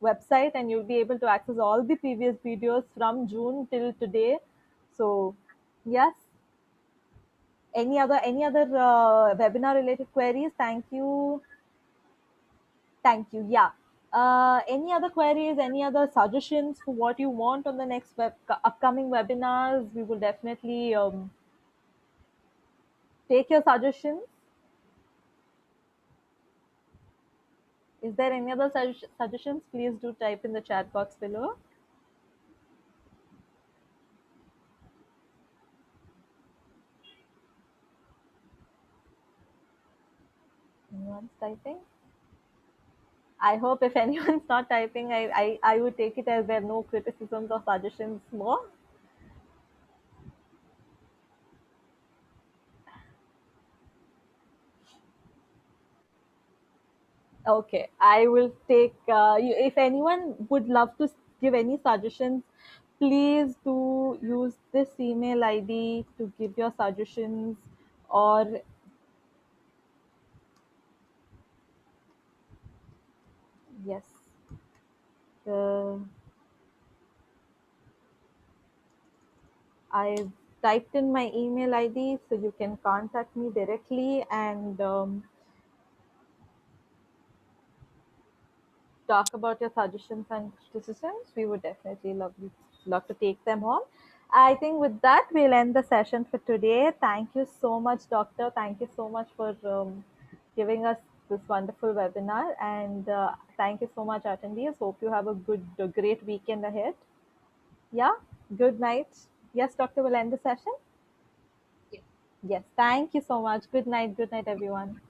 S1: website and you'll be able to access all the previous videos from June till today. So yes, any other webinar related queries? Thank you. Thank you. Yeah. Any other queries, any other suggestions for what you want on the next upcoming webinars? We will definitely take your suggestions. Is there any other suggestions? Please do type in the chat box below. Anyone's typing? I hope if anyone's not typing, I would take it as there are no criticisms or suggestions more. Okay, I will take. If anyone would love to give any suggestions, please do use this email ID to give your suggestions. Or yes, uh, I've typed in my email ID so you can contact me directly and talk about your suggestions and criticisms. We would definitely love to take them on. I think with that, we'll end the session for today. Thank you so much, Doctor. Thank you so much for giving us this wonderful webinar. And thank you so much, attendees. Hope you have a great weekend ahead. Yeah, good night. Yes, Doctor, will end the session.
S2: Yes.
S1: Yes, thank you so much. Good night, everyone.